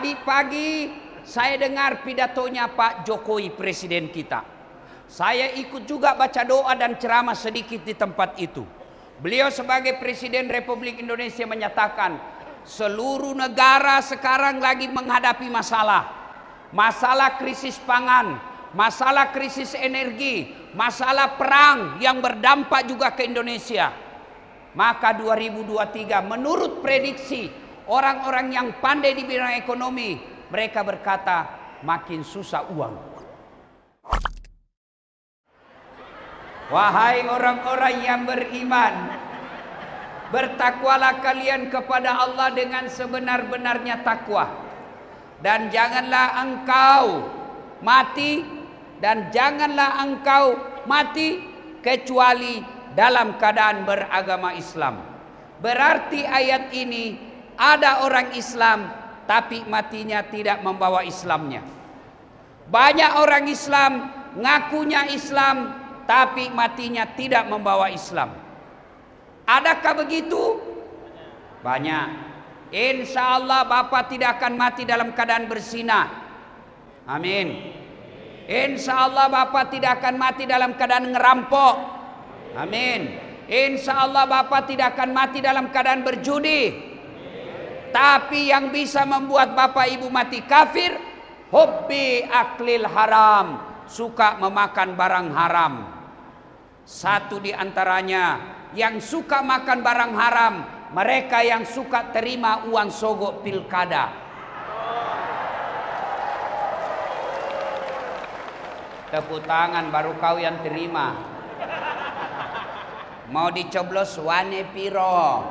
Tadi pagi saya dengar pidatonya Pak Jokowi, presiden kita. Saya ikut juga baca doa dan ceramah sedikit di tempat itu. Beliau sebagai Presiden Republik Indonesia menyatakan seluruh negara sekarang lagi menghadapi masalah. Masalah krisis pangan, masalah krisis energi, masalah perang yang berdampak juga ke Indonesia. Maka 2023 menurut prediksi orang-orang yang pandai di bidang ekonomi, mereka berkata makin susah uang. Wahai orang-orang yang beriman, bertakwalah kalian kepada Allah dengan sebenar-benarnya takwa. Dan janganlah engkau mati, kecuali dalam keadaan beragama Islam. Berarti ayat ini ada orang Islam tapi matinya tidak membawa Islamnya. Banyak orang Islam ngakunya Islam tapi matinya tidak membawa Islam. Adakah begitu? Banyak. Insya Allah Bapak tidak akan mati dalam keadaan berzina. Amin. Insya Allah Bapak tidak akan mati dalam keadaan ngerampok. Amin. Insya Allah Bapak tidak akan mati dalam keadaan berjudi. Tapi yang bisa membuat Bapak Ibu mati kafir, hubbi aklil haram, suka memakan barang haram. Satu di antaranya yang suka makan barang haram, mereka yang suka terima uang sogok pilkada. Tepuk tangan baru kau yang terima. Mau dicoblos wane piro?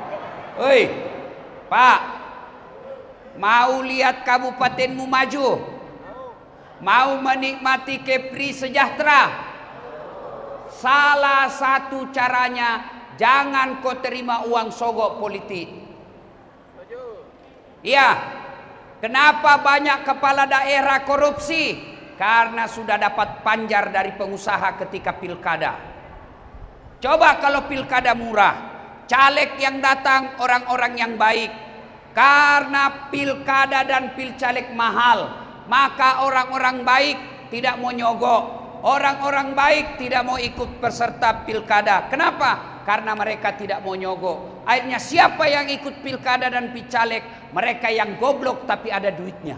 Oi, Pak, mau lihat kabupatenmu maju? Mau menikmati kepri sejahtera? Salah satu caranya, jangan kau terima uang sogok politik. Iya. Kenapa banyak kepala daerah korupsi? Karena sudah dapat panjar dari pengusaha ketika pilkada. Coba kalau pilkada murah, caleg yang datang orang-orang yang baik. Karena pilkada dan pilcaleg mahal, maka orang-orang baik tidak mau nyogok. Orang-orang baik tidak mau ikut peserta pilkada. Kenapa? Karena mereka tidak mau nyogok. Akhirnya siapa yang ikut pilkada dan pilcaleg? Mereka yang goblok tapi ada duitnya.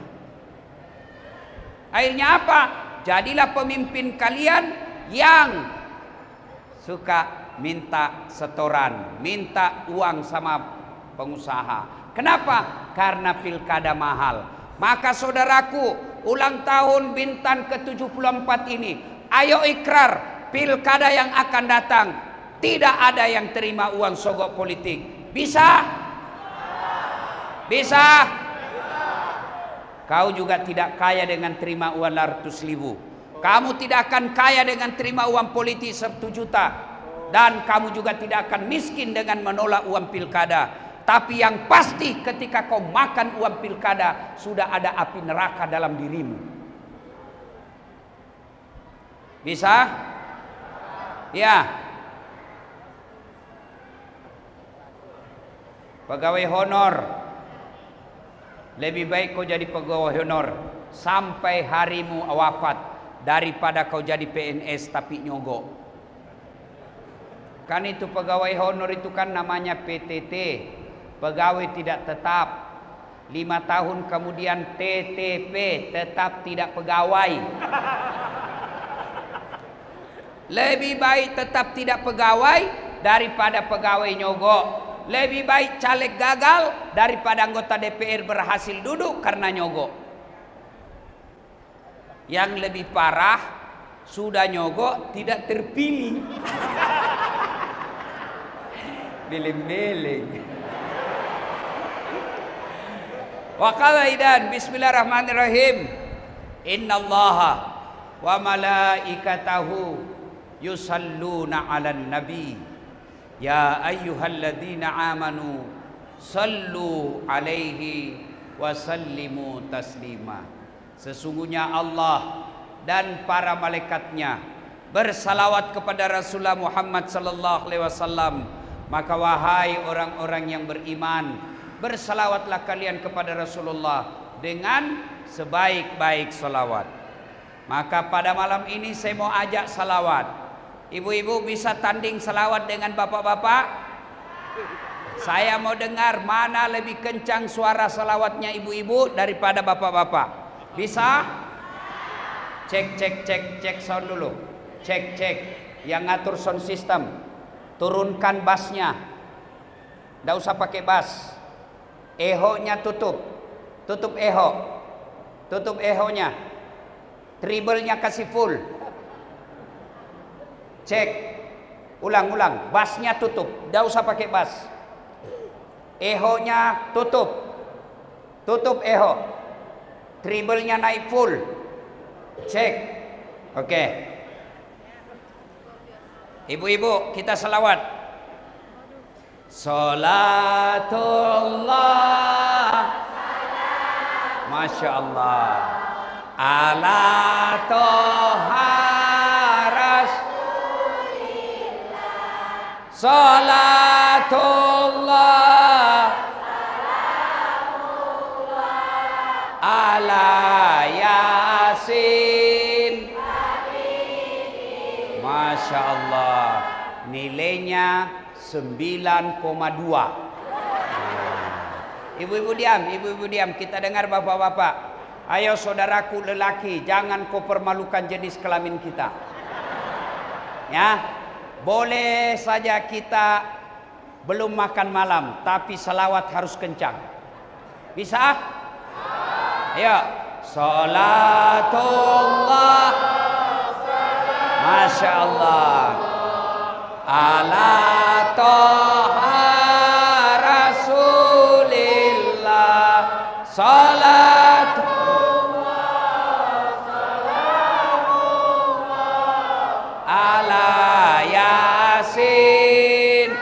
Akhirnya apa? Jadilah pemimpin kalian yang suka minta setoran, minta uang sama pengusaha. Kenapa? Karena pilkada mahal. Maka saudaraku, ulang tahun Bintan ke-74 ini, ayo ikrar, pilkada yang akan datang tidak ada yang terima uang sogok politik. Bisa? Bisa? Kau juga tidak kaya dengan terima uang 100.000. Kamu tidak akan kaya dengan terima uang politik 1 juta. Dan kamu juga tidak akan miskin dengan menolak uang pilkada. Tapi yang pasti ketika kau makan uang pilkada, sudah ada api neraka dalam dirimu. Bisa? Ya. Pegawai honor, lebih baik kau jadi pegawai honor sampai harimu wafat daripada kau jadi PNS tapi nyogok. Kan itu pegawai honor itu kan namanya PTT, pegawai tidak tetap. 5 tahun kemudian TTP, tetap tidak pegawai. Lebih baik tetap tidak pegawai daripada pegawai nyogok. Lebih baik caleg gagal daripada anggota DPR berhasil duduk karena nyogok. Yang lebih parah, sudah nyogok tidak terpilih. Beling-beling. Wa qala idan bismillahirrahmanirrahim. Innallaha wa malaikatahu yusalluna 'alan nabi. Ya ayyuhalladzina amanu sallu alaihi wa sallimu taslima. Sesungguhnya Allah dan para malaikatnya bersalawat kepada Rasulullah Muhammad sallallahu alaihi wasallam. Maka wahai orang-orang yang beriman, bersalawatlah kalian kepada Rasulullah dengan sebaik-baik salawat. Maka pada malam ini saya mau ajak salawat. Ibu-ibu bisa tanding salawat dengan bapak-bapak? Saya mau dengar mana lebih kencang suara salawatnya ibu-ibu daripada bapak-bapak. Bisa? Cek, cek, cek, cek sound dulu. Cek, cek. Yang ngatur sound system, turunkan bassnya. Nggak usah pakai bass. Eho-nya tutup. Tutup eho. Tutup eho-nya. Treble-nya kasih full. Cek. Ulang-ulang. Bassnya tutup. Nggak usah pakai bass. Eho-nya tutup. Tutup eho. Treble-nya naik full. Cek. Oke. Ibu-ibu, kita selawat. Salatullah. Masya Allah. Ala toha Rasulillah. Salatullah. Ala Yasin. Masya Allah. Nilainya 9,2. Ibu-ibu diam, ibu-ibu diam. Kita dengar bapak-bapak. Ayo saudaraku lelaki, jangan kau permalukan jenis kelamin kita. Ya, boleh saja kita belum makan malam, tapi salawat harus kencang. Bisa? Ayo, salatullah. Masya Allah. Ala toha Rasulillah. Salatullah. Salamullah. Ala Yasin.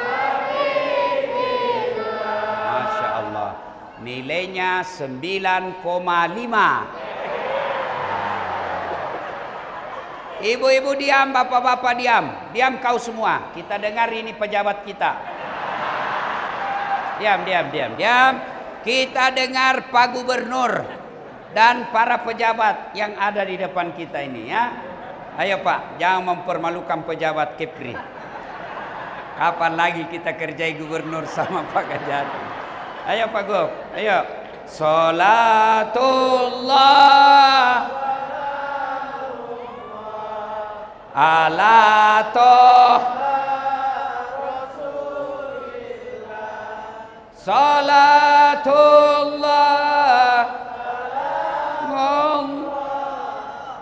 Masya Allah. Nilainya 9,5. Ibu-ibu diam, bapak-bapak diam. Diam kau semua. Kita dengar ini pejabat kita. Diam, diam, diam, diam. Kita dengar Pak Gubernur dan para pejabat yang ada di depan kita ini ya. Ayo Pak, jangan mempermalukan pejabat Kepri. Kapan lagi kita kerjai gubernur sama Pak Kajati? Ayo Pak Gub, ayo. Salatullah. Ala toha Rasulillah. Salatullah.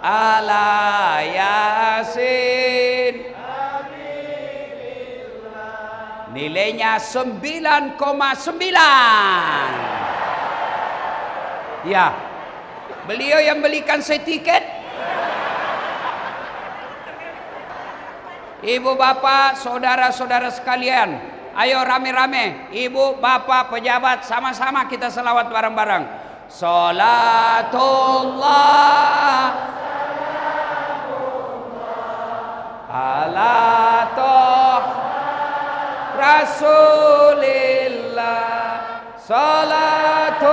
Ala Yasin. Nilainya 9,9. Ya, beliau yang belikan saya tiket. Ibu bapak, saudara-saudara sekalian, ayo rame-rame. Ibu bapak pejabat, sama-sama kita selawat bareng-bareng. Salatullah. Ala toha Rasulillah. Salatullah.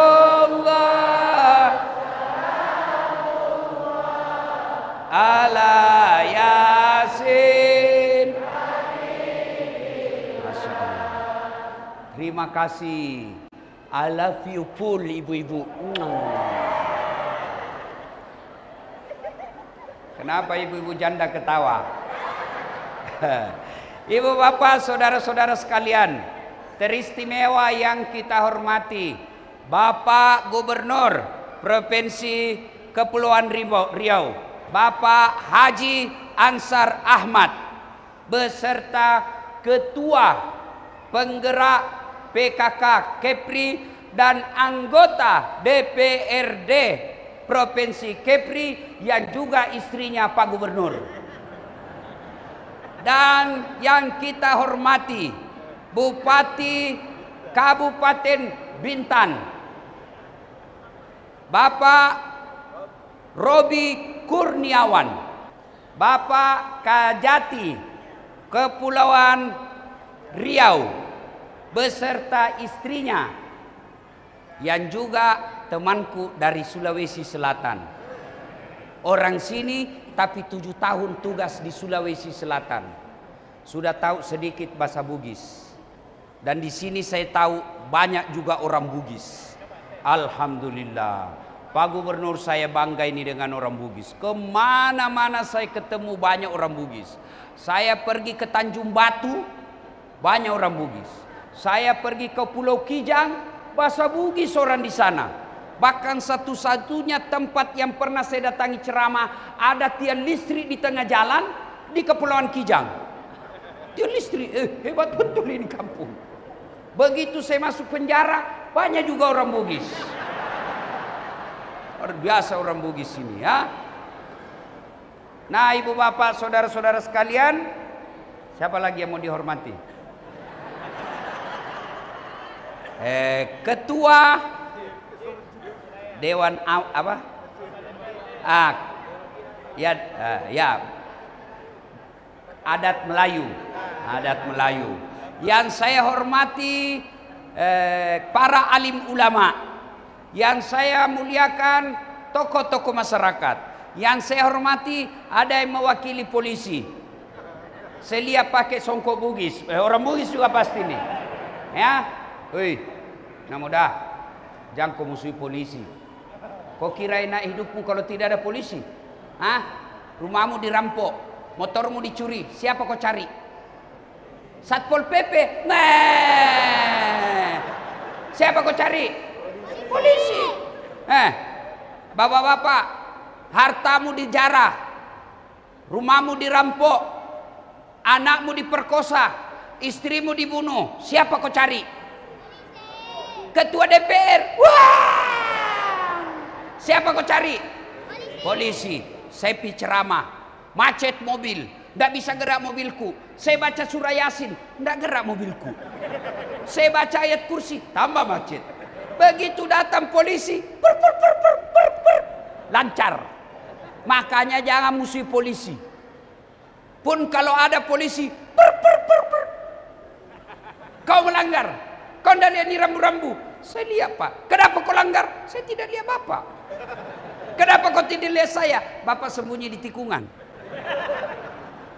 Ala Yasin. Terima kasih. I love you full ibu-ibu. Kenapa ibu-ibu janda ketawa? Ibu bapak, saudara-saudara sekalian, teristimewa yang kita hormati, Bapak Gubernur Provinsi Kepulauan Riau, Bapak Haji Ansar Ahmad, beserta Ketua Penggerak PKK Kepri dan anggota DPRD Provinsi Kepri yang juga istrinya Pak Gubernur. Dan yang kita hormati Bupati Kabupaten Bintan, Bapak Robi Kurniawan, Bapak Kajati Kepulauan Riau beserta istrinya yang juga temanku dari Sulawesi Selatan. Orang sini tapi 7 tahun tugas di Sulawesi Selatan. Sudah tahu sedikit bahasa Bugis. Dan di sini saya tahu banyak juga orang Bugis. Alhamdulillah. Pak Gubernur, saya bangga ini dengan orang Bugis. Kemana-mana saya ketemu banyak orang Bugis. Saya pergi ke Tanjung Batu, banyak orang Bugis. Saya pergi ke Pulau Kijang, bahasa Bugis orang di sana. Bahkan satu-satunya tempat yang pernah saya datangi ceramah, ada tiang listrik di tengah jalan di Kepulauan Kijang. Tiang listrik, hebat betul ini kampung. Begitu saya masuk penjara, banyak juga orang Bugis. Luar biasa orang Bugis ini ya. Nah, ibu bapak, saudara-saudara sekalian, siapa lagi yang mau dihormati? Ketua Dewan apa? Ya, adat Melayu. Adat Melayu. Yang saya hormati para alim ulama. Yang saya muliakan tokoh-tokoh masyarakat. Yang saya hormati ada yang mewakili polisi. Saya lihat pakai songkok Bugis. Orang Bugis juga pasti nih. Ya. Hei, nah mudah. Jangan kau musuhi polisi. Kau kira enak hidupmu kalau tidak ada polisi? Hah? Rumahmu dirampok, motormu dicuri. Siapa kau cari? Satpol PP? Nah. Siapa kau cari? Polisi. Bapak-bapak, hartamu dijarah, rumahmu dirampok, anakmu diperkosa, istrimu dibunuh. Siapa kau cari? Ketua DPR. Wah! Siapa kau cari? Polisi. Saya pergi ceramah, macet mobil, tidak bisa gerak mobilku. Saya baca surah Yasin, tidak gerak mobilku. Saya baca ayat kursi, tambah macet. Begitu datang polisi, lancar. Makanya jangan musuhi polisi. Pun kalau ada polisi, kau melanggar, kau tidak lihat ini rambu-rambu. Saya lihat Pak. Kenapa kau langgar? Saya tidak lihat Bapak. Kenapa kau tidak lihat saya? Bapak sembunyi di tikungan.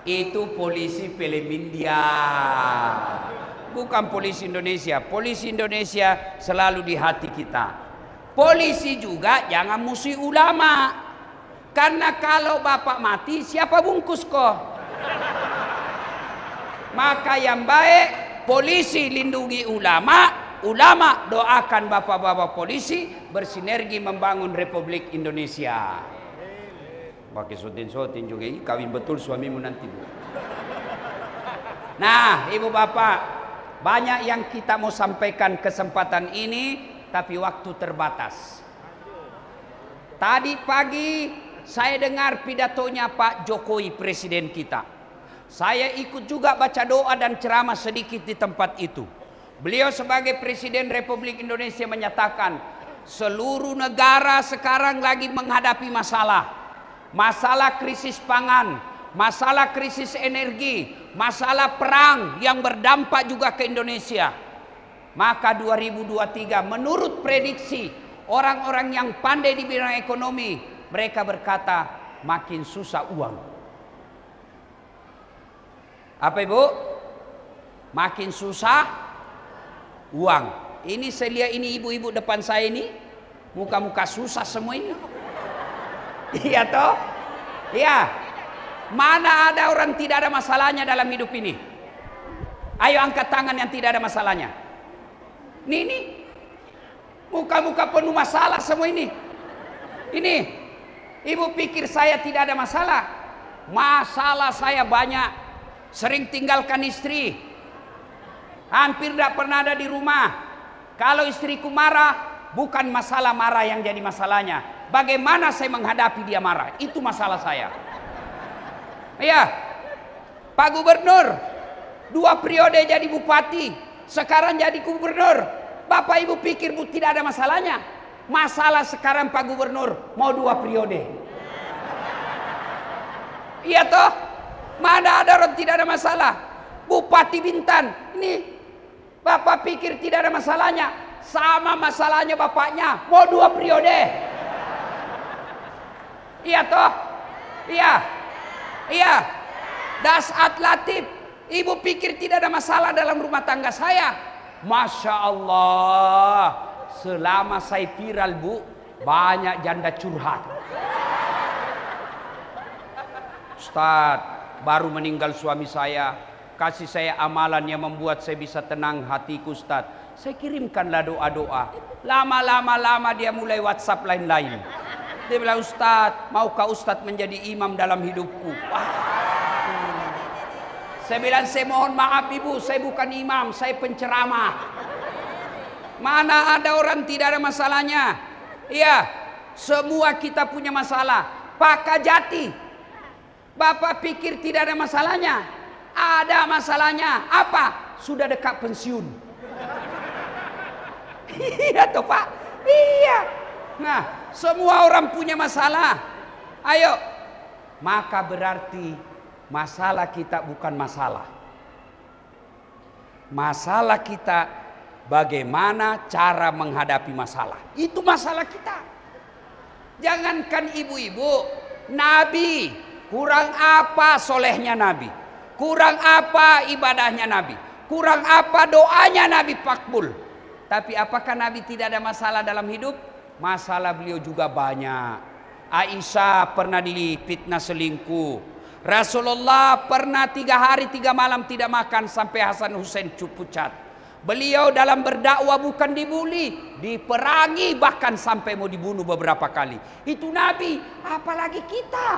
Itu polisi film India. Bukan polisi Indonesia. Polisi Indonesia selalu di hati kita. Polisi juga jangan musuhi ulama. Karena kalau bapak mati, siapa bungkus kok? Maka yang baik, polisi lindungi ulama. Ulama doakan bapak-bapak polisi bersinergi membangun Republik Indonesia. Pakai sotin-sotin juga. Kawin betul suamimu nanti. Nah, ibu bapak. Banyak yang kita mau sampaikan kesempatan ini, tapi waktu terbatas. Tadi pagi saya dengar pidatonya Pak Jokowi, presiden kita. Saya ikut juga baca doa dan ceramah sedikit di tempat itu. Beliau sebagai Presiden Republik Indonesia menyatakan, seluruh negara sekarang lagi menghadapi masalah. Masalah krisis pangan, masalah krisis energi, masalah perang yang berdampak juga ke Indonesia. Maka 2023 menurut prediksi orang-orang yang pandai di bidang ekonomi, mereka berkata makin susah uang. Apa Ibu? Makin susah uang. Ini saya lihat ini ibu-ibu depan saya ini, muka-muka susah semua ini. Iya toh? Iya. Mana ada orang tidak ada masalahnya dalam hidup ini? Ayo angkat tangan yang tidak ada masalahnya. Ini muka-muka penuh masalah semua ini. Ini ibu pikir saya tidak ada masalah? Masalah saya banyak. Sering tinggalkan istri, hampir tidak pernah ada di rumah. Kalau istriku marah, bukan masalah marah yang jadi masalahnya, bagaimana saya menghadapi dia marah. Itu masalah saya. Iya, Pak Gubernur 2 periode jadi bupati, sekarang jadi gubernur. Bapak ibu pikir tidak ada masalahnya? Masalah sekarang Pak Gubernur mau 2 periode. Iya toh? Mana ada orang tidak ada masalah? Bupati Bintan ini Bapak pikir tidak ada masalahnya? sama masalahnya bapaknya, mau 2 periode. Iya toh? Iya. Iya. Dasat Latif, ibu pikir tidak ada masalah dalam rumah tangga saya? Masya Allah, selama saya viral bu, banyak janda curhat. Ustaz, baru meninggal suami saya, kasih saya amalan yang membuat saya bisa tenang hatiku Ustaz. Saya kirimkanlah doa-doa. Lama-lama dia mulai WhatsApp lain-lain. Dia bilang, Ustaz, maukah Ustaz menjadi imam dalam hidupku? Saya bilang, saya mohon maaf ibu, saya bukan imam, saya penceramah. Mana ada orang tidak ada masalahnya? Iya, semua kita punya masalah. Pak Kajati, Bapak pikir tidak ada masalahnya? Ada masalahnya. Apa? Sudah dekat pensiun. Iya toh Pak? Iya. Nah, semua orang punya masalah. Ayo. Maka berarti masalah kita bukan masalah. Masalah kita bagaimana cara menghadapi masalah. Itu masalah kita. Jangankan ibu-ibu, Nabi, kurang apa solehnya Nabi? Kurang apa ibadahnya Nabi? Kurang apa doanya Nabi makbul? Tapi apakah Nabi tidak ada masalah dalam hidup? Masalah beliau juga banyak. Aisyah pernah difitnah selingkuh. Rasulullah pernah 3 hari 3 malam tidak makan sampai Hasan Hussein pucat. Beliau dalam berdakwah bukan dibully, diperangi bahkan sampai mau dibunuh beberapa kali. Itu Nabi, apalagi kita.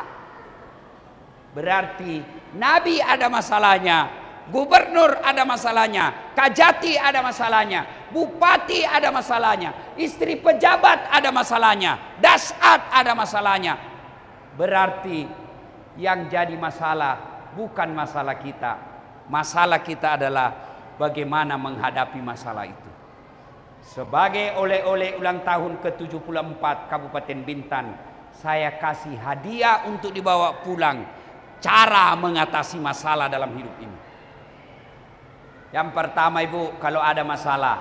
Berarti Nabi ada masalahnya, gubernur ada masalahnya, Kajati ada masalahnya, bupati ada masalahnya, istri pejabat ada masalahnya, dasat ada masalahnya. Berarti yang jadi masalah bukan masalah kita. Masalah kita adalah bagaimana menghadapi masalah itu. Sebagai oleh-oleh ulang tahun ke-74 Kabupaten Bintan, saya kasih hadiah untuk dibawa pulang. Cara mengatasi masalah dalam hidup ini. Yang pertama ibu, kalau ada masalah,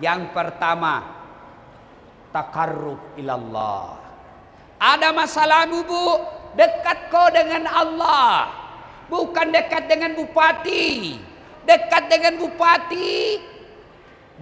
yang pertama takarrub ilallah. Ada masalahmu bu, dekat kau dengan Allah, bukan dekat dengan bupati. Dekat dengan bupati,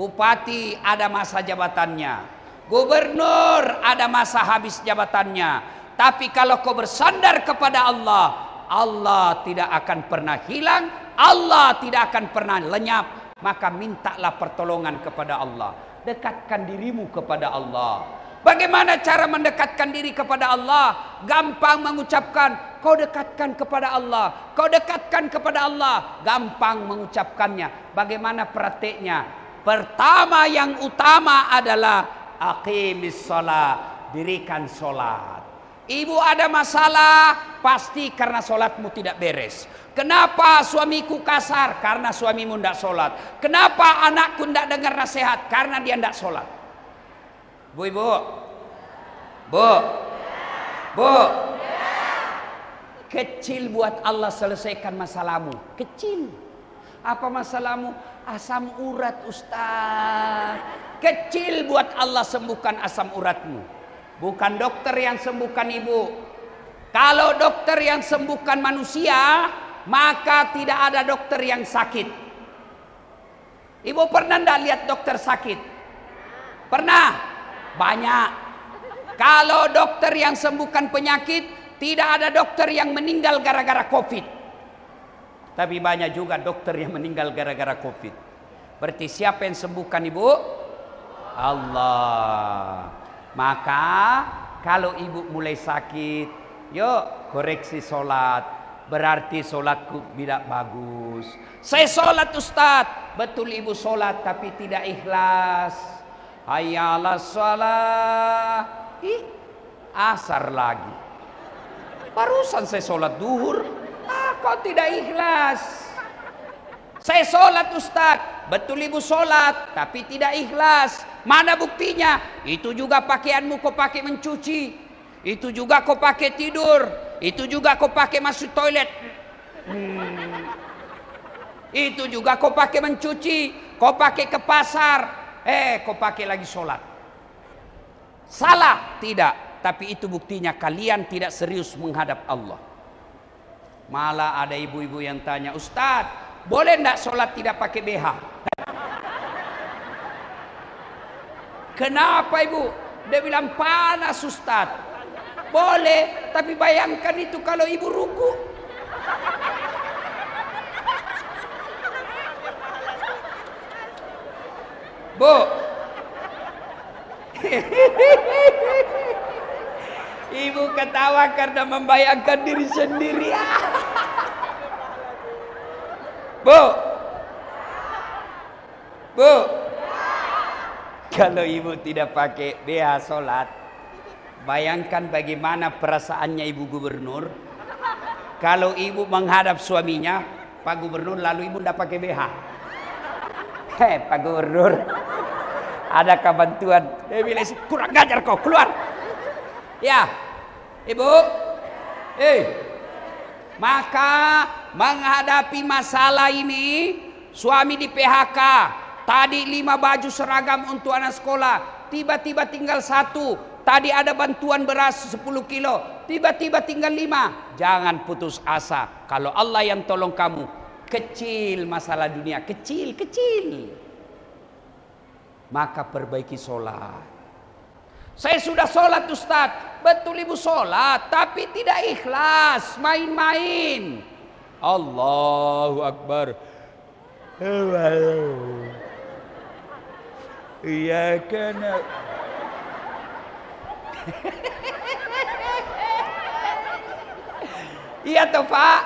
bupati ada masa jabatannya, gubernur ada masa habis jabatannya. Tapi kalau kau bersandar kepada Allah, Allah tidak akan pernah hilang, Allah tidak akan pernah lenyap. Maka mintalah pertolongan kepada Allah. Dekatkan dirimu kepada Allah. Bagaimana cara mendekatkan diri kepada Allah? Gampang mengucapkan, kau dekatkan kepada Allah. Kau dekatkan kepada Allah. Gampang mengucapkannya. Bagaimana prakteknya? Pertama yang utama adalah aqimis shalah, dirikan sholat. Ibu ada masalah, pasti karena sholatmu tidak beres. Kenapa suamiku kasar? Karena suamimu tidak sholat. Kenapa anakku tidak dengar nasihat? Karena dia tidak sholat. Bu, ibu, bu, kecil buat Allah selesaikan masalahmu. Kecil. Apa masalahmu? Asam urat Ustaz. Kecil buat Allah sembuhkan asam uratmu. Bukan dokter yang sembuhkan ibu. Kalau dokter yang sembuhkan manusia, maka tidak ada dokter yang sakit. Ibu pernah tidak lihat dokter sakit? Pernah? Banyak. Kalau dokter yang sembuhkan penyakit, tidak ada dokter yang meninggal gara-gara COVID. Tapi banyak juga dokter yang meninggal gara-gara COVID. Berarti siapa yang sembuhkan ibu? Allah. Maka kalau ibu mulai sakit, yuk koreksi sholat. Berarti sholatku tidak bagus. Saya sholat Ustaz. Betul ibu sholat tapi tidak ikhlas. Hayya 'alas shalah. Asar lagi. Barusan saya sholat duhur. Kok tidak ikhlas? Saya sholat Ustaz. Betul ibu sholat tapi tidak ikhlas. Mana buktinya? Itu juga pakaianmu kau pakai mencuci. Itu juga kau pakai tidur. Itu juga kau pakai masuk toilet. Itu juga kau pakai mencuci. Kau pakai ke pasar. kau pakai lagi sholat. Salah? Tidak. Tapi itu buktinya kalian tidak serius menghadap Allah. Malah ada ibu-ibu yang tanya, Ustadz, boleh enggak sholat tidak pakai BH? Kenapa ibu? Dia bilang panas Ustadz. Boleh, tapi bayangkan itu kalau ibu ruku. Bu, ibu ketawa karena membayangkan diri sendiri. Bu, kalau ibu tidak pakai BH sholat, bayangkan bagaimana perasaannya ibu gubernur. Kalau ibu menghadap suaminya, Pak Gubernur, lalu ibu tidak pakai BH. Pak Gubernur, adakah bantuan? Dia bilang, kurang ngajar kau, keluar. Ya, ibu. Maka menghadapi masalah ini, suami di PHK. Tadi 5 baju seragam untuk anak sekolah, tiba-tiba tinggal 1. Tadi ada bantuan beras 10 kilo, tiba-tiba tinggal 5. Jangan putus asa. Kalau Allah yang tolong kamu, kecil masalah dunia, kecil. Maka perbaiki sholat. Saya sudah sholat Ustaz. Betul ibu sholat, tapi tidak ikhlas, main-main. Allahu Akbar. Iya kan. Iya toh Pak.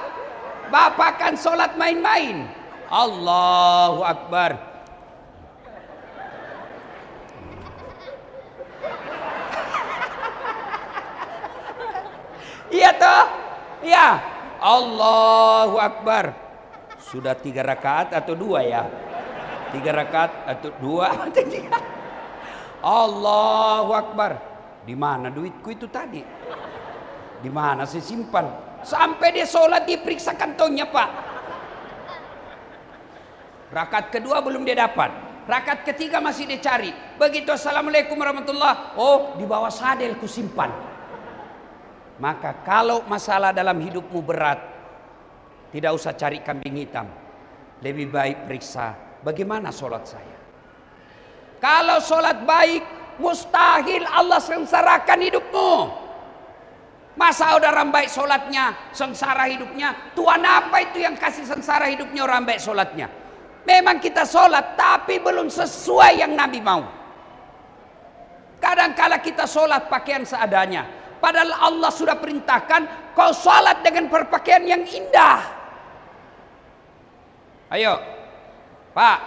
Bapak kan sholat main-main. Allahu Akbar. Iya toh? Iya. Allahu Akbar. Sudah 3 rakaat atau 2 ya? 3 rakaat atau 2 atau 3? Allahu Akbar. Di mana duitku itu tadi? Di mana saya simpan? Sampai dia sholat diperiksa kantongnya Pak. Rakaat kedua belum dia dapat. Rakaat ketiga masih dia cari. Begitu assalamualaikum warahmatullah. Oh, di bawah sadel ku simpan. Maka kalau masalah dalam hidupmu berat, tidak usah cari kambing hitam. Lebih baik periksa bagaimana sholat saya. Kalau sholat baik, mustahil Allah sengsarakan hidupmu. Masa orang baik sholatnya, sengsara hidupnya? Tuhan apa itu yang kasih sengsara hidupnya orang baik sholatnya? Memang kita sholat, tapi belum sesuai yang Nabi mau. Kadang-kala kita sholat pakaian seadanya. Padahal Allah sudah perintahkan kau sholat dengan berpakaian yang indah. Ayo, Pak,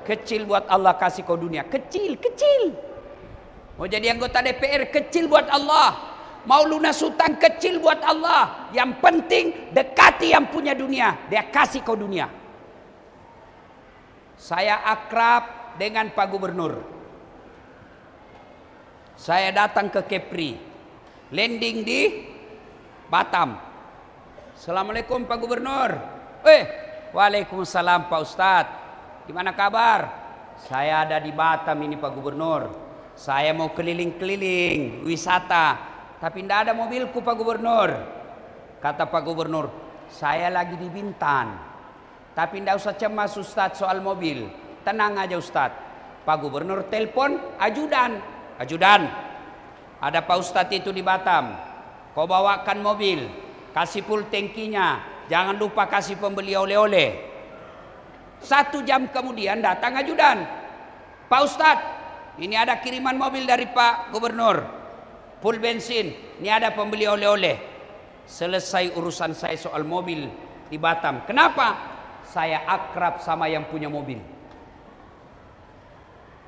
kecil buat Allah kasih kau dunia, kecil. Mau jadi anggota DPR kecil buat Allah, mau lunas hutang kecil buat Allah. Yang penting dekati yang punya dunia, dia kasih kau dunia. Saya akrab dengan Pak Gubernur. Saya datang ke Kepri, landing di Batam. Assalamualaikum Pak Gubernur. Waalaikumsalam Pak Ustadz. Gimana kabar? Saya ada di Batam ini Pak Gubernur. Saya mau keliling-keliling wisata, tapi tidak ada mobilku Pak Gubernur. Kata Pak Gubernur, saya lagi di Bintan. Tapi tidak usah cemas Ustadz soal mobil. Tenang aja Ustadz. Pak Gubernur telepon ajudan, ada Pak Ustadz itu di Batam. Kau bawakan mobil, kasih full tangkinya, jangan lupa kasih pembeli oleh-oleh. 1 jam kemudian datang ajudan. Pak Ustadz, ini ada kiriman mobil dari Pak Gubernur, full bensin, ini ada pembeli oleh-oleh. Selesai urusan saya soal mobil di Batam. Kenapa? Saya akrab sama yang punya mobil.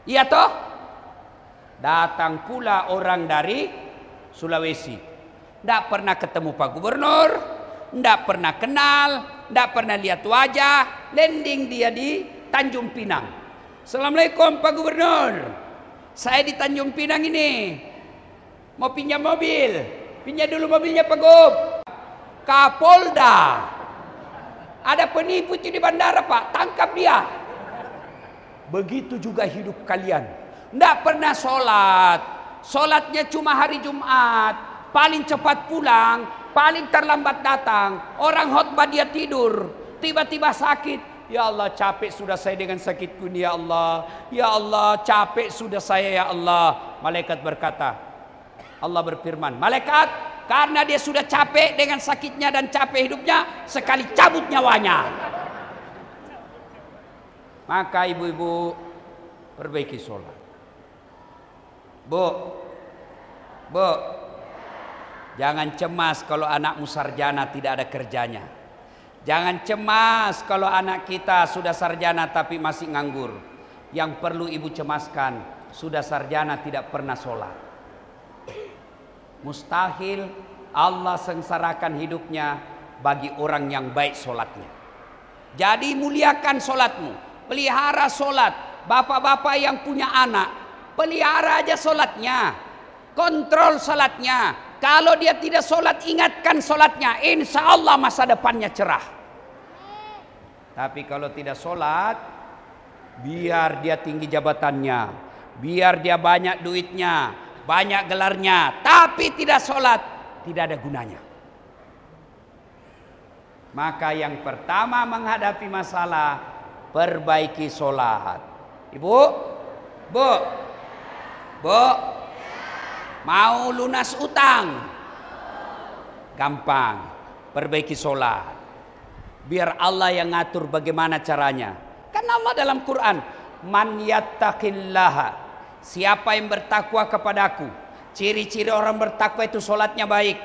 Iya toh? Datang pula orang dari Sulawesi. Tidak pernah ketemu Pak Gubernur, tidak pernah kenal, tidak pernah lihat wajah. Landing dia di Tanjung Pinang. Assalamualaikum Pak Gubernur. Saya di Tanjung Pinang ini. Mau pinjam mobil. Pinjam dulu mobilnya Pak Gub. Kapolda. Ada penipu itu di bandara, Pak, tangkap dia. Begitu juga hidup kalian. Tidak pernah sholat. Sholatnya cuma hari Jumat. Paling cepat pulang, paling terlambat datang. Orang khotbah dia tidur. Tiba-tiba sakit. Ya Allah, capek sudah saya dengan sakitku ini, ya Allah. Ya Allah, capek sudah saya, ya Allah. Malaikat berkata, Allah berfirman, malaikat, karena dia sudah capek dengan sakitnya dan capek hidupnya, sekali cabut nyawanya. Maka ibu-ibu perbaiki sholat. Bu, jangan cemas kalau anakmu sarjana tidak ada kerjanya. Jangan cemas kalau anak kita sudah sarjana tapi masih nganggur. Yang perlu ibu cemaskan, sudah sarjana tidak pernah sholat. Mustahil Allah sengsarakan hidupnya bagi orang yang baik sholatnya. Jadi muliakan sholatmu. Pelihara sholat. Bapak-bapak yang punya anak, pelihara aja sholatnya. Kontrol sholatnya. Kalau dia tidak sholat, ingatkan sholatnya. Insya Allah masa depannya cerah. Tapi kalau tidak sholat, biar dia tinggi jabatannya, biar dia banyak duitnya, banyak gelarnya, tapi tidak sholat, tidak ada gunanya. Maka yang pertama menghadapi masalah, perbaiki sholat. Ibu, bu, mau lunas utang? Gampang, perbaiki sholat. Biar Allah yang ngatur bagaimana caranya. Karena Allah dalam Quran, man yattaqillaha, siapa yang bertakwa kepadaku. Ciri-ciri orang bertakwa itu sholatnya baik.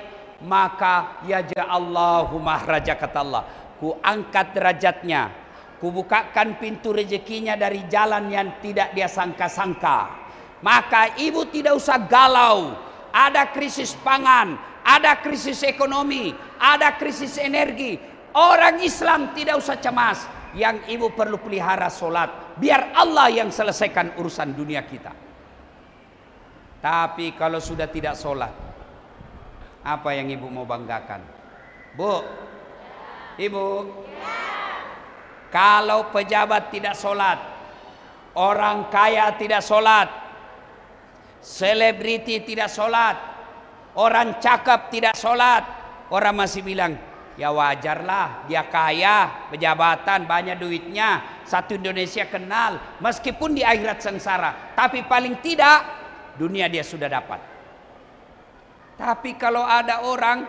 Maka yaj'allahu mahraja, kata Allah, ku angkat derajatnya, ku bukakan pintu rezekinya dari jalan yang tidak dia sangka-sangka. Maka ibu tidak usah galau. Ada krisis pangan, ada krisis ekonomi, ada krisis energi. Orang Islam tidak usah cemas. Yang ibu perlu pelihara sholat. Biar Allah yang selesaikan urusan dunia kita. Tapi kalau sudah tidak sholat, apa yang ibu mau banggakan? Bu, ibu, kalau pejabat tidak sholat, orang kaya tidak sholat, selebriti tidak sholat, orang cakep tidak sholat, orang masih bilang, ya wajarlah, dia kaya, pejabatan, banyak duitnya, satu Indonesia kenal, meskipun di akhirat sengsara, tapi paling tidak dunia dia sudah dapat. Tapi kalau ada orang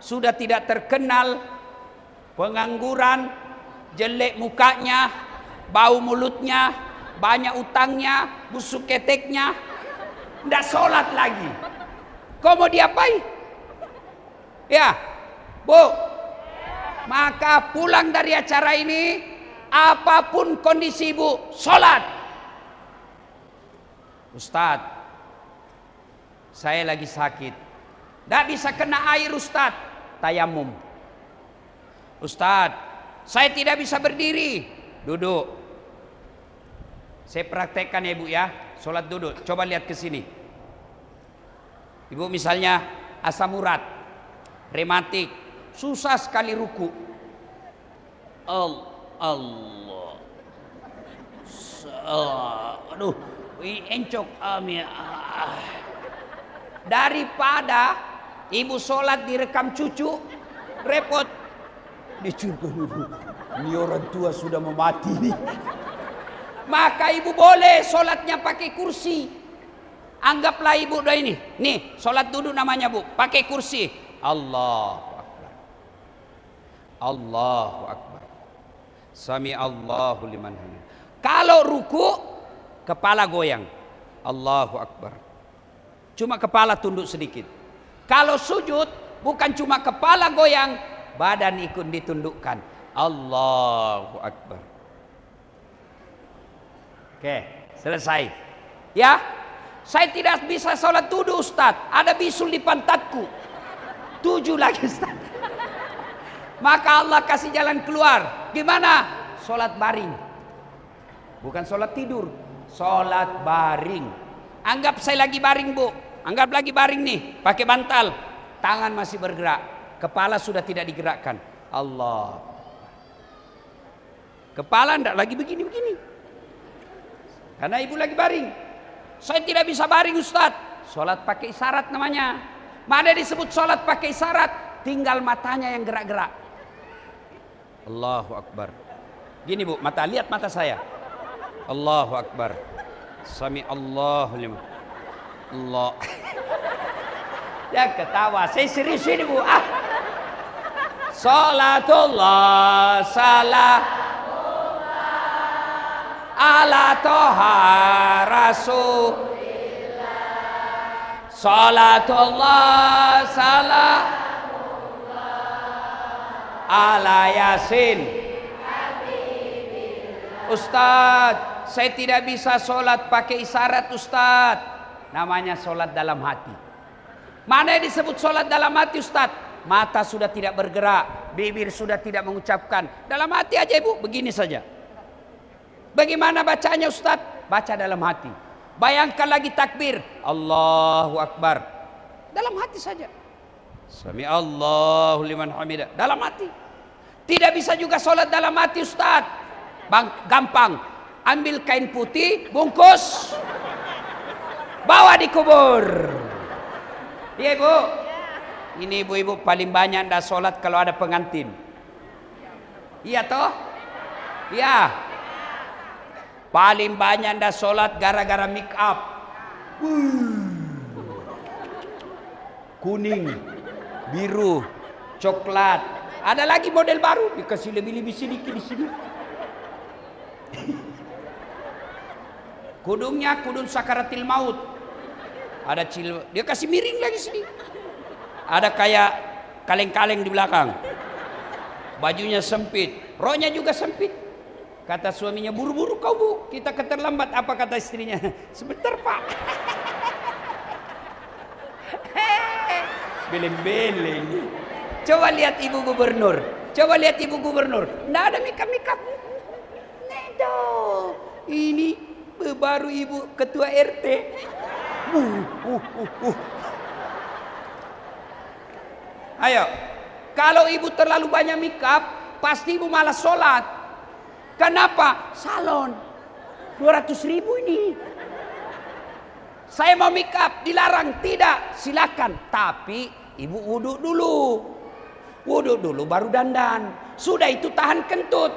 sudah tidak terkenal, pengangguran, jelek mukanya, bau mulutnya, banyak utangnya, busuk keteknya, tidak sholat lagi, kau mau diapain? Ya, bu. Maka pulang dari acara ini, apapun kondisi ibu, sholat. Ustadz, saya lagi sakit, tidak bisa kena air Ustadz, tayamum. Ustadz, saya tidak bisa berdiri, duduk. Saya praktekkan ya ibu ya, sholat duduk. Coba lihat ke sini. Ibu misalnya asam urat, rematik, susah sekali ruku. Allah. Aduh, encok amin. Daripada ibu sholat direkam cucu, repot. Dicurkan dulu. Ini orang tua sudah mau mati nih. Maka ibu boleh sholatnya pakai kursi. Anggaplah ibu doa ini. Nih, sholat duduk namanya bu, pakai kursi. Allahu Akbar. Allahu Akbar. Sami Allahu liman hamid. Kalau ruku, kepala goyang. Allahu Akbar. Cuma kepala tunduk sedikit. Kalau sujud, bukan cuma kepala goyang, badan ikut ditundukkan. Allahu Akbar. Oke, selesai. Ya, saya tidak bisa sholat duduk Ustaz. Ada bisul di pantatku. 7 lagi Ustaz. Maka Allah kasih jalan keluar. Gimana? Sholat baring. Bukan sholat tidur. Sholat baring. Anggap saya lagi baring bu. Anggap lagi baring nih. Pakai bantal. Tangan masih bergerak. Kepala sudah tidak digerakkan. Allah. Kepala ndak lagi begini-begini. Karena ibu lagi baring. Saya tidak bisa baring Ustadz. Sholat pakai isyarat namanya. Mana disebut sholat pakai isyarat? Tinggal matanya yang gerak-gerak. Allahu Akbar. Gini bu, mata, lihat mata saya. Allahu Akbar. Sami Allahu liman. Allah. Ya ketawa. Saya serius ini bu. Salatullah salam ala toha rasulillah. Salatullah salam ala yasin. Ustadz, saya tidak bisa sholat pakai isyarat Ustadz. Namanya sholat dalam hati. Mana yang disebut sholat dalam hati Ustadz? Mata sudah tidak bergerak, bibir sudah tidak mengucapkan. Dalam hati aja ibu, begini saja. Bagaimana bacanya Ustadz? Baca dalam hati. Bayangkan lagi takbir, Allahu Akbar. Dalam hati saja. Sami Allahu liman hamidah. Dalam hati. Tidak bisa juga sholat dalam hati Ustadz. Gampang. Ambil kain putih, bungkus, bawa dikubur. Iya ibu. Ini ibu-ibu paling banyak ndak sholat kalau ada pengantin. Iya toh? Iya. Paling banyak ndak sholat gara-gara make up. Kuning, biru, coklat. Ada lagi model baru, dikasih lebih-lebih sedikit di sini. Kudungnya kudung sakaratil maut. Ada dia kasih miring lagi sini. Ada kayak kaleng-kaleng di belakang. Bajunya sempit, roknya juga sempit. Kata suaminya, buru-buru kau bu, kita keterlambat. Apa kata istrinya? Sebentar pak. Beleng-beleng. Coba lihat ibu gubernur. Coba lihat ibu gubernur. Nggak ada mikap-mikap. Nedo. Ini baru ibu ketua RT. Ayo, kalau ibu terlalu banyak makeup, pasti ibu malas sholat. Kenapa? Salon 200.000 ini. Saya mau makeup, dilarang. Tidak, silakan. Tapi ibu wudhu dulu. Wudhu dulu baru dandan. Sudah itu tahan kentut.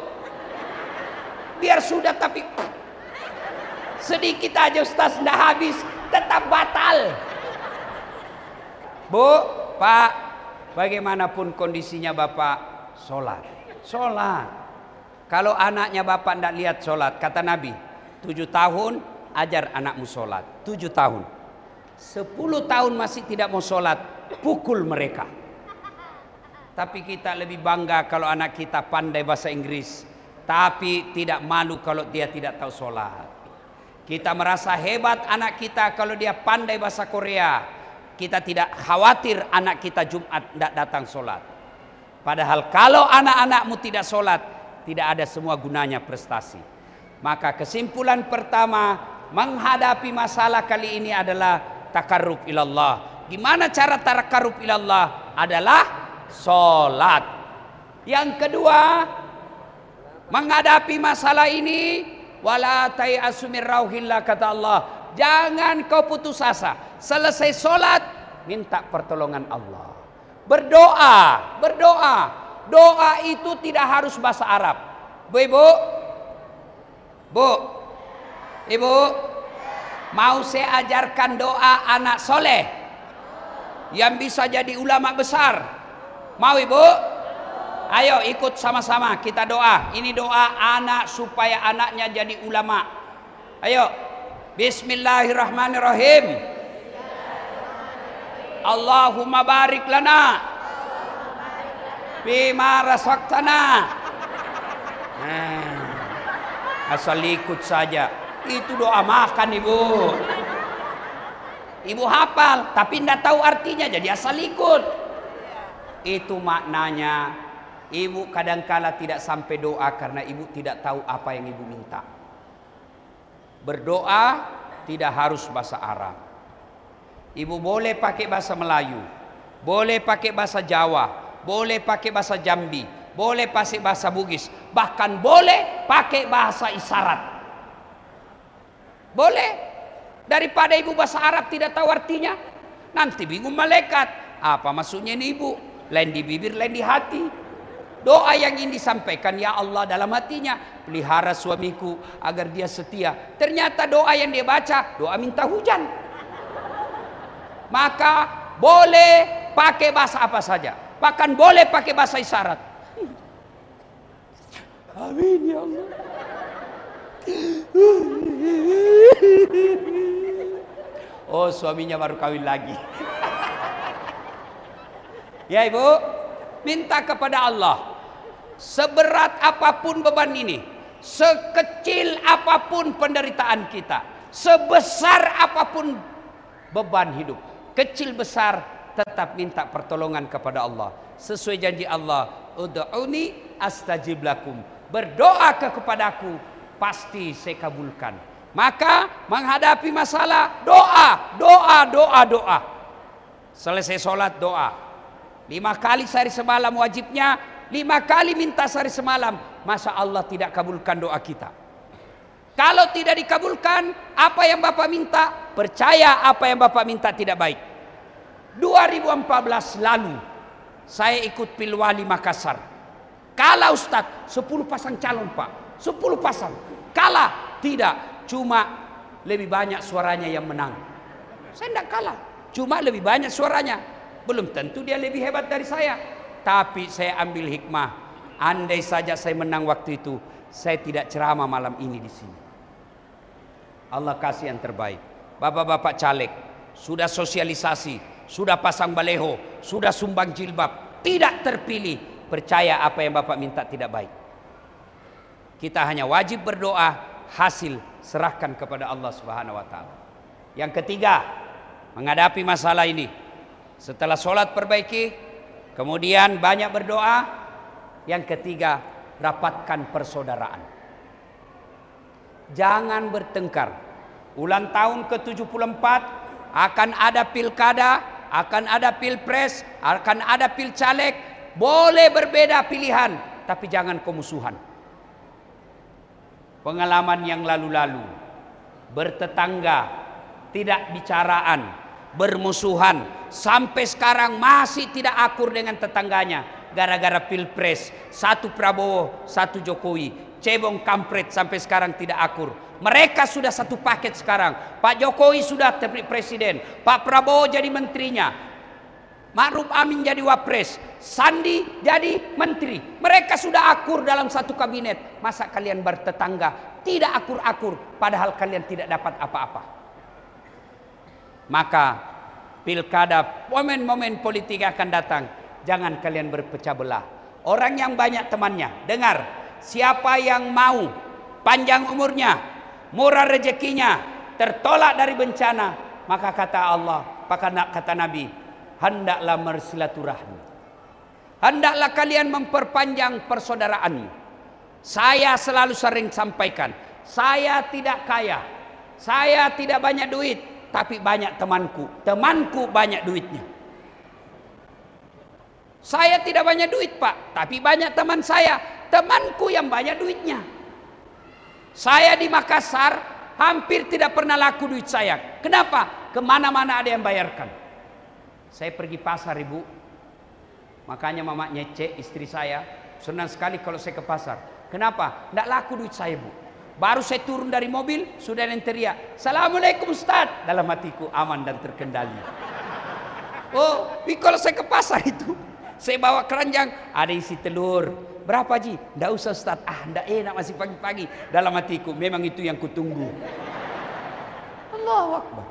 Biar sudah tapi sedikit aja Ustaz, ndak habis, tetap batal. Bu, Pak, bagaimanapun kondisinya Bapak, sholat. Sholat. Kalau anaknya Bapak tidak lihat sholat, kata Nabi, 7 tahun ajar anakmu sholat. 7 tahun. 10 tahun masih tidak mau sholat, pukul mereka. Tapi kita lebih bangga kalau anak kita pandai bahasa Inggris, tapi tidak malu kalau dia tidak tahu sholat. Kita merasa hebat anak kita kalau dia pandai bahasa Korea. Kita tidak khawatir anak kita Jumat tidak datang sholat. Padahal kalau anak-anakmu tidak sholat, tidak ada semua gunanya prestasi. Maka kesimpulan pertama menghadapi masalah kali ini adalah takarrub ilallah. Gimana cara takarrub ilallah? Adalah sholat. Yang kedua, menghadapi masalah ini, wala tai'asu min rauhillah, kata Allah. Jangan kau putus asa. Selesai sholat, minta pertolongan Allah. Berdoa, berdoa. Doa itu tidak harus bahasa Arab. Bu, ibu, bu, ibu, mau saya ajarkan doa anak soleh yang bisa jadi ulama besar. Mau ibu? Ayo ikut sama-sama kita doa. Ini doa anak supaya anaknya jadi ulama. Ayo. Bismillahirrahmanirrahim. Allahumma barik lana bima razaqtana. Asal ikut saja. Itu doa makan ibu. Ibu hafal tapi tidak tahu artinya, jadi asal ikut. Itu maknanya. Ibu kadangkala tidak sampai doa karena ibu tidak tahu apa yang ibu minta. Berdoa tidak harus bahasa Arab. Ibu boleh pakai bahasa Melayu, boleh pakai bahasa Jawa, boleh pakai bahasa Jambi, boleh pakai bahasa Bugis, bahkan boleh pakai bahasa isyarat. Boleh. Daripada ibu bahasa Arab tidak tahu artinya, nanti bingung malaikat. Apa maksudnya ini ibu? Lain di bibir, lain di hati. Doa yang ingin disampaikan, ya Allah, dalam hatinya, pelihara suamiku agar dia setia. Ternyata doa yang dia baca, doa minta hujan. Maka boleh pakai bahasa apa saja. Bahkan boleh pakai bahasa isyarat. Amin ya Allah. Oh, suaminya baru kawin lagi. Ya ibu, minta kepada Allah, seberat apapun beban ini, sekecil apapun penderitaan kita, sebesar apapun beban hidup, kecil besar, tetap minta pertolongan kepada Allah. Sesuai janji Allah, ud'uni astajib lakum. Berdoa kepadaku, pasti saya kabulkan. Maka menghadapi masalah, doa. Selesai sholat, doa. 5 kali sehari semalam wajibnya, 5 kali minta sehari semalam. Masa Allah tidak kabulkan doa kita? Kalau tidak dikabulkan, apa yang Bapak minta, percaya apa yang Bapak minta tidak baik. 2014 lalu, saya ikut Pilwali Makassar. Kalah Ustadz, 10 pasang calon Pak. 10 pasang. Kalah? Tidak. Cuma lebih banyak suaranya yang menang. Saya tidak kalah. Cuma lebih banyak suaranya. Belum tentu dia lebih hebat dari saya. Tapi saya ambil hikmah. Andai saja saya menang waktu itu, saya tidak ceramah malam ini di sini. Allah kasih yang terbaik. Bapak-bapak caleg, sudah sosialisasi, sudah pasang baleho, sudah sumbang jilbab, tidak terpilih. Percaya apa yang Bapak minta tidak baik. Kita hanya wajib berdoa, hasil serahkan kepada Allah Subhanahu wa taala. Yang ketiga, menghadapi masalah ini, setelah sholat perbaiki, kemudian banyak berdoa. Yang ketiga, rapatkan persaudaraan. Jangan bertengkar. Ulang tahun ke-74 akan ada pilkada, akan ada pilpres, akan ada pilcaleg. Boleh berbeda pilihan, tapi jangan kemusuhan. Pengalaman yang lalu-lalu, bertetangga, tidak bicaraan, bermusuhan, sampai sekarang masih tidak akur dengan tetangganya gara-gara pilpres. Satu Prabowo, satu Jokowi, cebong kampret, sampai sekarang tidak akur. Mereka sudah satu paket sekarang. Pak Jokowi sudah presiden, Pak Prabowo jadi menterinya, Ma'ruf Amin jadi wapres, Sandi jadi menteri. Mereka sudah akur dalam satu kabinet. Masa kalian bertetangga tidak akur-akur, padahal kalian tidak dapat apa-apa? Maka pilkada, momen-momen politik akan datang, jangan kalian berpecah belah. Orang yang banyak temannya, dengar, siapa yang mau panjang umurnya, murah rezekinya, tertolak dari bencana, maka kata Allah, kata Nabi, hendaklah bersilaturahmi. Hendaklah kalian memperpanjang persaudaraan. Saya selalu sering sampaikan, saya tidak kaya, saya tidak banyak duit, tapi banyak temanku. Temanku banyak duitnya. Saya tidak banyak duit Pak, tapi banyak teman saya. Temanku yang banyak duitnya. Saya di Makassar hampir tidak pernah laku duit saya. Kenapa? Kemana-mana ada yang bayarkan. Saya pergi pasar ibu. Makanya mamanya Cek, istri saya, senang sekali kalau saya ke pasar. Kenapa? Tidak laku duit saya bu. Baru saya turun dari mobil, sudah ada yang teriak, Assalamualaikum Ustaz. Dalam hatiku aman dan terkendali. Oh, kalau saya ke pasar itu, saya bawa keranjang, ada isi telur. Berapa Ji? Tidak usah Ustaz. Tidak enak masih pagi-pagi. Dalam hatiku, memang itu yang kutunggu. Allahu Akbar.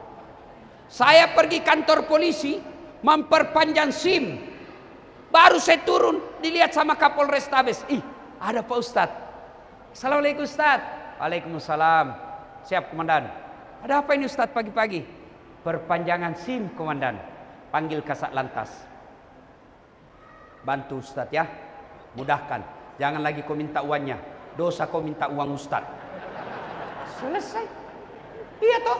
Saya pergi kantor polisi, memperpanjang SIM. Baru saya turun, dilihat sama Kapolres Tabes. Ada Pak Ustaz. Assalamualaikum Ustaz. Waalaikumsalam. Siap komandan. Ada apa ini Ustaz pagi-pagi? Perpanjangan SIM komandan. Panggil Kasat Lantas. Bantu Ustaz ya. Mudahkan. Jangan lagi kau minta uangnya. Dosa kau minta uang Ustaz. Selesai. Iya toh.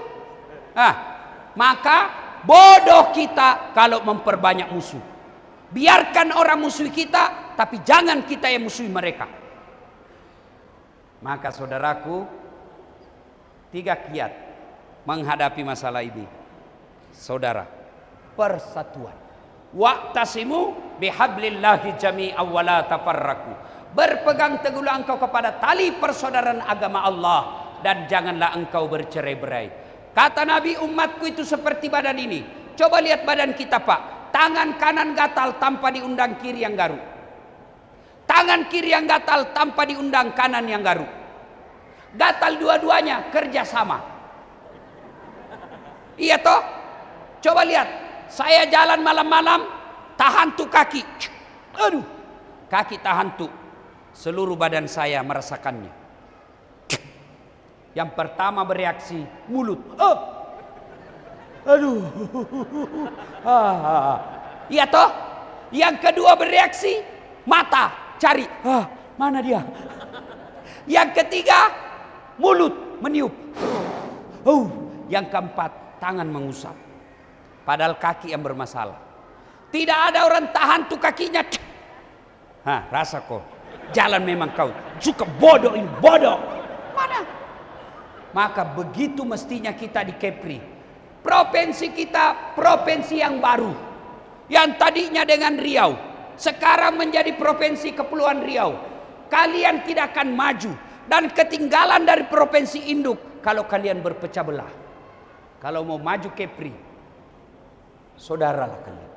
Maka bodoh kita kalau memperbanyak musuh. Biarkan orang musuh kita, tapi jangan kita yang musuhi mereka. Maka saudaraku, 3 kiat menghadapi masalah ini. Saudara, persatuan. Wa'tasimu bihablillahi jami'an wa la tafarraqu. Berpegang teguhlah engkau kepada tali persaudaraan agama Allah dan janganlah engkau bercerai-berai. Kata Nabi, umatku itu seperti badan ini. Coba lihat badan kita, Pak. Tangan kanan gatal tanpa diundang kiri yang garuk. Tangan kiri yang gatal tanpa diundang kanan yang garuk. Gatal dua-duanya kerjasama. Iya toh? Coba lihat. Saya jalan malam-malam, tahan tuh kaki. Aduh, kaki tahan tuh. Seluruh badan saya merasakannya. Yang pertama bereaksi mulut. Oh. Aduh. Iya toh? Yang kedua bereaksi mata, cari. Mana dia? Yang ketiga mulut meniup. Yang keempat tangan mengusap. Padahal kaki yang bermasalah. Tidak ada orang tahan tuh kakinya. Rasa kok. Jalan memang kau. Suka bodoh ini, bodoh. Mana? Maka begitu mestinya kita di Kepri. Provinsi kita provinsi yang baru. Yang tadinya dengan Riau. Sekarang menjadi provinsi Kepulauan Riau. Kalian tidak akan maju. Dan ketinggalan dari provinsi induk. Kalau kalian berpecah belah. Kalau mau maju Kepri. Saudaralah kalian.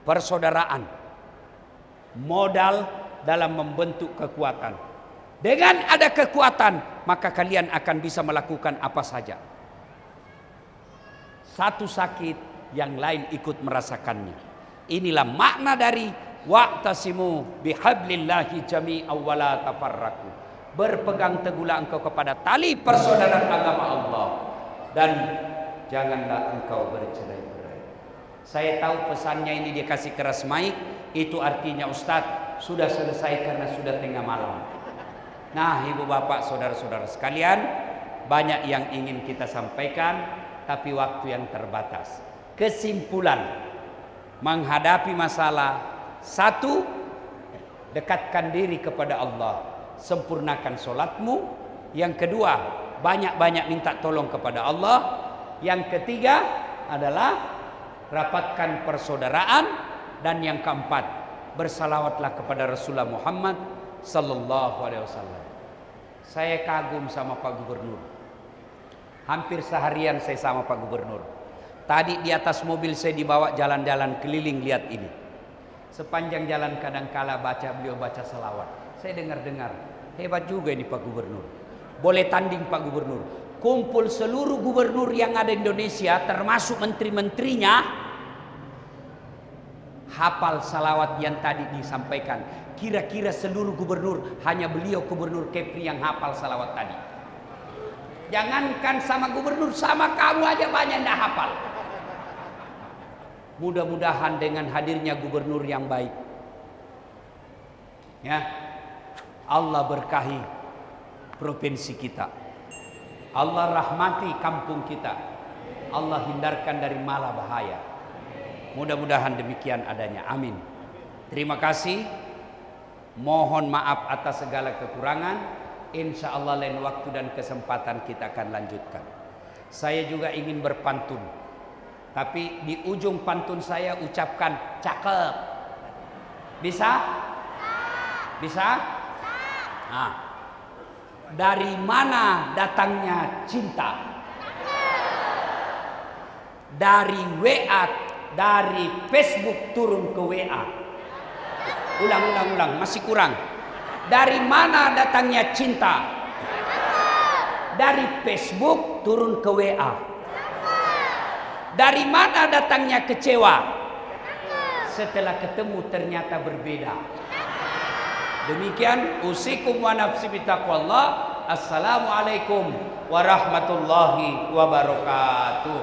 Persaudaraan. Modal dalam membentuk kekuatan. Dengan ada kekuatan, maka kalian akan bisa melakukan apa saja. Satu sakit, yang lain ikut merasakannya. Inilah makna dari wa'tasimu bihablillahi jami'an wa la tafarraqu. Berpegang teguhlah engkau kepada tali persaudaraan agama Allah dan janganlah engkau bercerai-berai. Saya tahu pesannya ini dia kasih keras mic, itu artinya Ustadz sudah selesai karena sudah tengah malam. Nah, ibu bapak, saudara-saudara sekalian, banyak yang ingin kita sampaikan, tapi waktu yang terbatas. Kesimpulan menghadapi masalah: 1, dekatkan diri kepada Allah, sempurnakan sholatmu. Yang kedua, banyak-banyak minta tolong kepada Allah. Yang ketiga adalah rapatkan persaudaraan. Dan yang keempat, bersalawatlah kepada Rasulullah Muhammad sallallahu alaihi wasallam. Saya kagum sama Pak Gubernur. Hampir seharian saya sama Pak Gubernur. Tadi di atas mobil saya dibawa jalan-jalan keliling, lihat ini. Sepanjang jalan kadangkala beliau baca salawat. Saya dengar-dengar, hebat juga ini Pak Gubernur. Boleh tanding Pak Gubernur. Kumpul seluruh gubernur yang ada di Indonesia, termasuk menteri-menterinya, hafal salawat yang tadi disampaikan. Kira-kira seluruh gubernur, hanya beliau gubernur Kepri yang hafal salawat tadi. Jangankan sama gubernur, sama kamu aja banyak yang hafal. Mudah-mudahan dengan hadirnya gubernur yang baik, ya, Allah berkahi provinsi kita, Allah rahmati kampung kita, Allah hindarkan dari mala bahaya. Mudah-mudahan demikian adanya. Amin. Terima kasih. Mohon maaf atas segala kekurangan. Insya Allah lain waktu dan kesempatan kita akan lanjutkan. Saya juga ingin berpantun. Tapi di ujung pantun saya ucapkan cakep. Bisa? Bisa? Nah, dari mana datangnya cinta? Dari WA, dari Facebook turun ke WA. Ulang, masih kurang. Dari mana datangnya cinta? Dari Facebook turun ke WA. Dari mana datangnya kecewa? Setelah ketemu ternyata berbeda. Demikian, usikum wa nafsi bitaqwallah. Assalamualaikum warahmatullahi wabarakatuh.